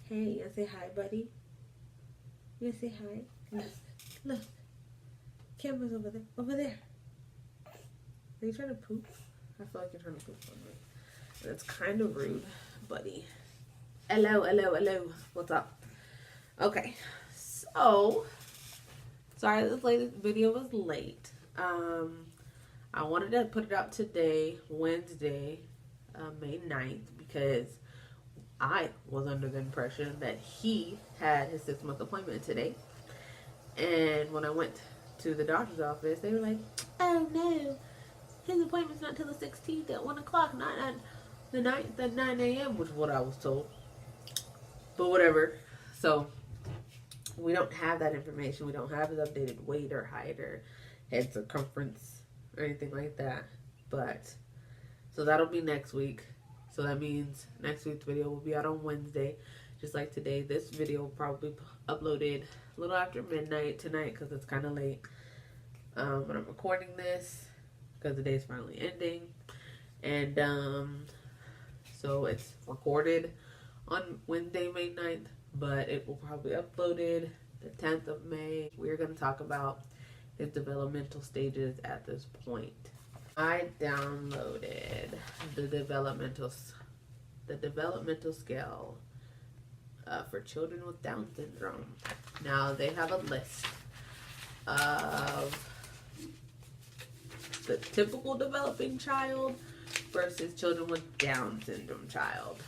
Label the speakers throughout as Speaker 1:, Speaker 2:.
Speaker 1: Hey, you wanna say hi, buddy? You wanna say hi? Look, look. Camera's over there. Over there. Are you trying to poop? I feel like you're trying to poop on me. That's kind of rude, buddy. Hello, hello, hello. What's up? Okay, so sorry this latest video was late. I wanted to put it out today, Wednesday, May 9th, because I was under the impression that he had his 6-month appointment today. And when I went to the doctor's office, they were like, oh no, his appointment's not till the 16th at 1 o'clock, not at the 9th at 9 a.m., which is what I was told. But whatever. So we don't have that information. We don't have his updated weight or height or head circumference or anything like that. But so that'll be next week. So that means next week's video will be out on Wednesday, just like today. This video will probably be uploaded a little after midnight tonight because it's kind of late. But I'm recording this because the day's finally ending. And so it's recorded on Wednesday, May 9th, but it will probably be uploaded the 10th of May. We're going to talk about his developmental stages at this point. I downloaded the developmental scale for children with Down syndrome. Now they have a list of the typical developing child versus children with Down syndrome child.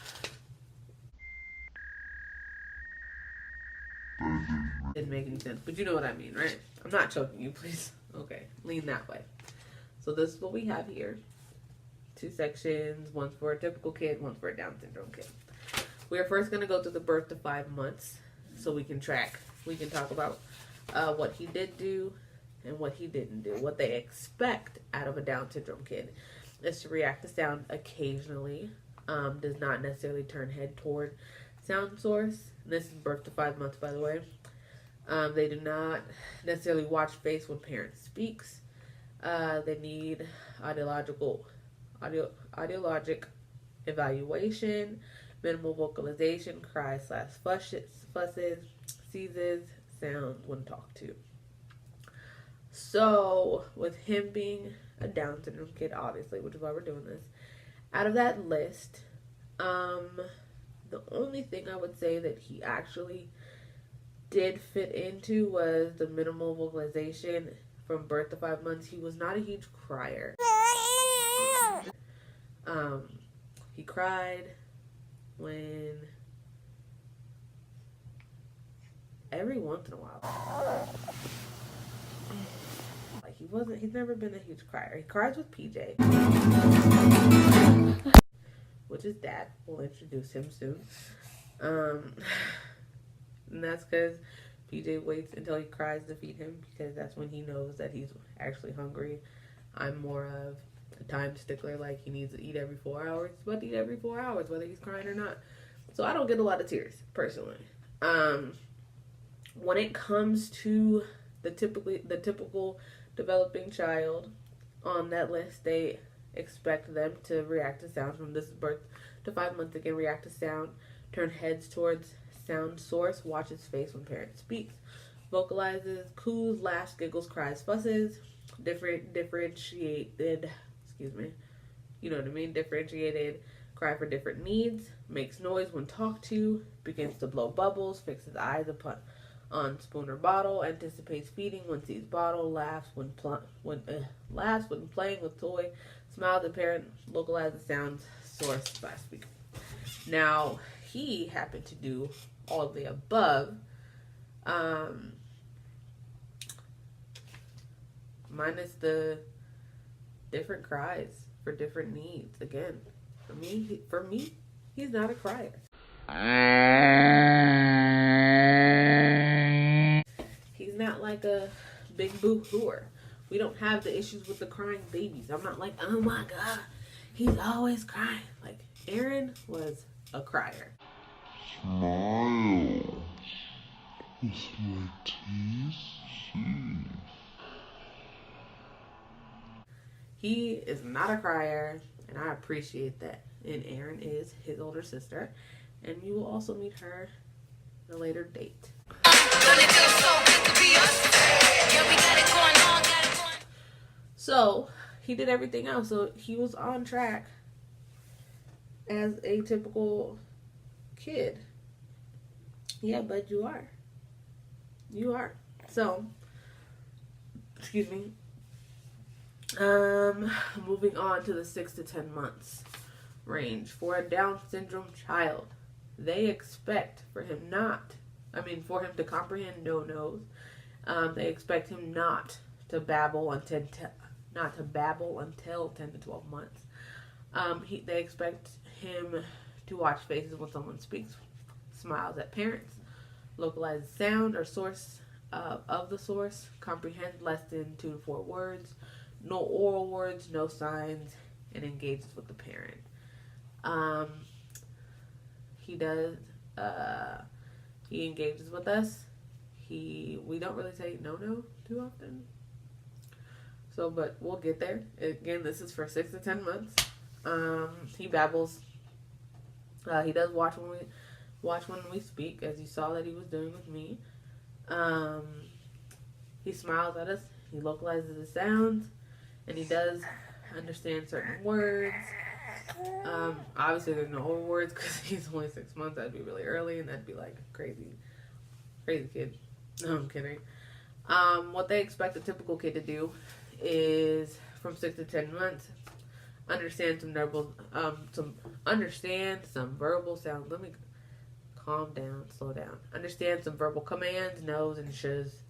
Speaker 1: Didn't make any sense, but you know what I mean, right? I'm not choking you, please. Okay, lean that way. So this is what we have here. 2 sections, one's for a typical kid, one's for a Down syndrome kid. We are first going to go through the birth to 5 months so we can track. We can talk about what he did do and what he didn't do. What they expect out of a Down syndrome kid is to react to sound occasionally. Does not necessarily turn head toward sound source. And this is birth to 5 months, by the way. They do not necessarily watch face when parent speaks. They need audiologic evaluation, minimal vocalization, cries/fusses, seizes, sounds when talked to. So, with him being a Down syndrome kid, obviously, which is why we're doing this, out of that list, the only thing I would say that he actually did fit into was the minimal vocalization. From birth to 5 months, he was not a huge crier. He cried when every once in a while. Like he's never been a huge crier. He cries with PJ, which is dad. We'll introduce him soon. And that's because PJ waits until he cries to feed him because that's when he knows that he's actually hungry. I'm more of a time stickler, like he needs to eat every 4 hours. He's about to eat every 4 hours, whether he's crying or not. So I don't get a lot of tears, personally. When it comes to the typical developing child on that list, they expect them to react to sound. From this birth to 5 months, again, react to sound, turn heads towards sound source, watches face when parent speaks, vocalizes, coos, laughs, giggles, cries, fusses, differentiated, you know what I mean, differentiated, cry for different needs, makes noise when talked to, begins to blow bubbles, fixes eyes on spoon or bottle, anticipates feeding when sees bottle, laughs when playing with toy, smiles at parent, localizes sounds, source by speaker. Now, he happened to do all of the above, minus the different cries for different needs. Again, for me, he's not a crier. He's not like a big boo-hooer. We don't have the issues with the crying babies. I'm not like, oh my God, he's always crying. Like, Aaron was a crier.
Speaker 2: Smile. It's my teeth.
Speaker 1: He is not a crier, and I appreciate that. And Erin is his older sister, and you will also meet her a later date. So he did everything else. So he was on track as a typical kid. Yeah, but you are. You are. So, excuse me. Moving on to the 6 to 10 months range. For a Down syndrome child, they expect for him to comprehend no-nos. They expect him not to babble until 10 to 12 months. They expect him to watch faces when someone speaks, smiles at parents, localize sound or source of the source, comprehend less than 2 to 4 words, no oral words, no signs, and engages with the parent. He engages with us. We don't really say no too often. So, but we'll get there. Again, this is for 6 to 10 months. He babbles. He does watch when we speak, as you saw that he was doing with me. He smiles at us. He localizes the sounds, and he does understand certain words. Obviously, there's no oral words because he's only 6 months. That'd be really early, and that'd be like crazy kid. No, I'm kidding. What they expect a typical kid to do is from 6 to 10 months, understand some verbal sounds. Let me calm down, slow down. Understand some verbal commands, no's and sh's,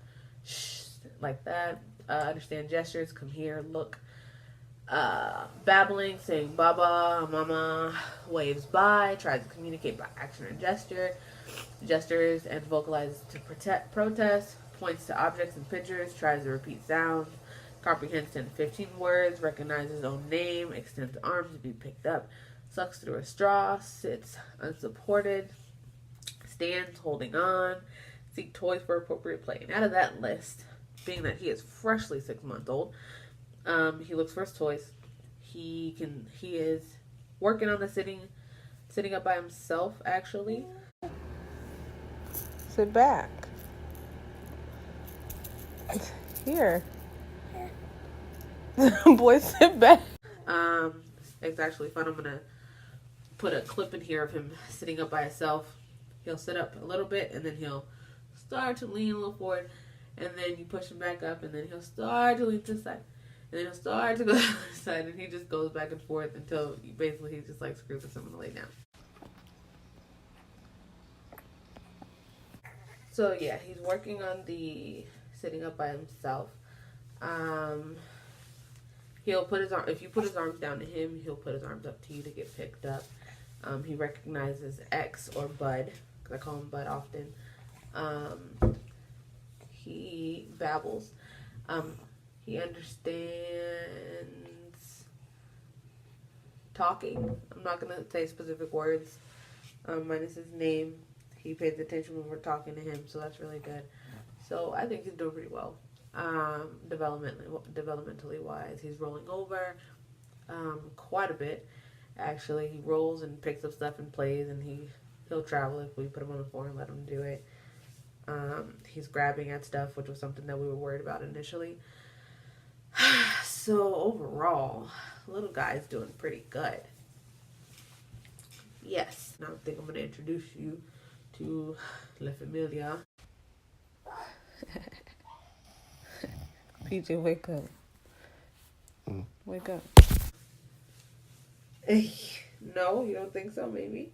Speaker 1: like that. Understand gestures, come here, look. Babbling, saying baba, mama, waves bye, tries to communicate by action or gestures, and vocalizes to protest, points to objects and pictures, tries to repeat sounds, comprehends 10 to 15 words, recognizes his own name, extends arms to be picked up, sucks through a straw, sits unsupported, stands holding on, seek toys for appropriate play. And out of that list, being that he is freshly 6 months old, he looks for his toys. He is working on the sitting up by himself, actually. Sit back. Here. Boy, sit back. It's actually fun. I'm gonna put a clip in here of him sitting up by himself. He'll sit up a little bit, and then he'll start to lean a little forward, and then you push him back up, and then he'll start to lean to the side, and then he'll start to go to the other side, and he just goes back and forth until basically he just like screws at someone to lay down. So yeah, he's working on the sitting up by himself. He'll put his arm. If you put his arms down to him, he'll put his arms up to you to get picked up. He recognizes X or Bud, because I call him Bud often. He babbles. He understands talking. I'm not going to say specific words, minus his name. He pays attention when we're talking to him, so that's really good. So I think he's doing pretty well. Developmentally wise, he's rolling over quite a bit. Actually, he rolls and picks up stuff and plays, and he'll travel if we put him on the floor and let him do it. He's grabbing at stuff, which was something that we were worried about initially. So overall, little guy's doing pretty good. Yes, now I think I'm going to introduce you to La Familia. PJ, wake up. Wake up. No, you don't think so? Maybe.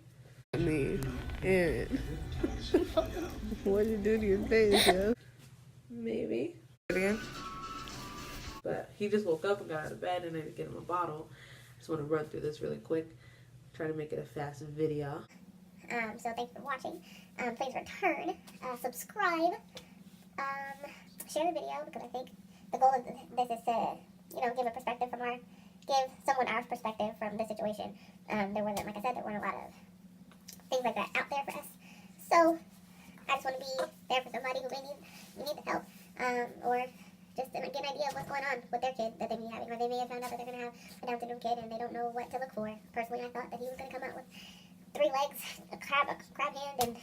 Speaker 1: I mean, Aaron. What'd you do to your face, yo? Maybe. Again. But he just woke up and got out of bed, and I had to get him a bottle. I just want to run through this really quick. Try to make it a fast video.
Speaker 3: So thanks for watching. Please return, subscribe, share the video, because I think the goal of this is to, give someone our perspective from the situation. There weren't a lot of things like that out there for us. So I just want to be there for somebody who may need the help, or just to get an idea of what's going on with their kid that they may be having, or they may have found out that they're going to have a Down syndrome kid and they don't know what to look for. Personally, I thought that he was going to come out with 3 legs, a crab hand, and,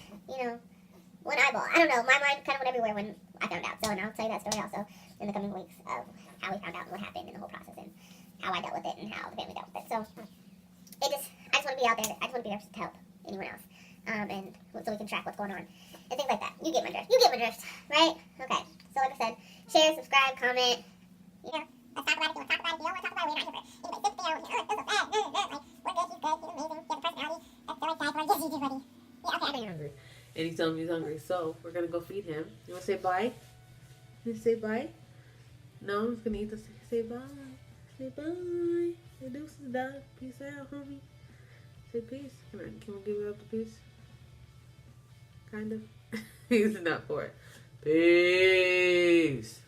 Speaker 3: one eyeball. I don't know. My mind kind of went everywhere when I found out. So, and I'll tell you that story also in the coming weeks of how we found out and what happened and the whole process and how I dealt with it and how the family dealt with it. So, I just want to be out there. I just want to be there to help anyone else. And so we can track what's going on and things like that. You get my drift. You get my drift, right? Okay. So, like I said, share, subscribe, comment. You know, let's talk about it. If you want to talk about it, if you don't want to talk about it, we're not here for it. Anyway, sit there. Oh, this is bad. Like, we're good. He's good. He's amazing. He has a personality. That's so exciting. Yes, he's ready. Yeah, okay.
Speaker 1: I'm hungry. And he's telling me he's hungry. So, we're going to go feed him. You want to say bye? You say bye? No, he's going to eat this. Say bye. Say bye. Say deuces, dog. Peace out, homie. Say peace. Can we give you up the peace? Kind of. He's not for it. Peace.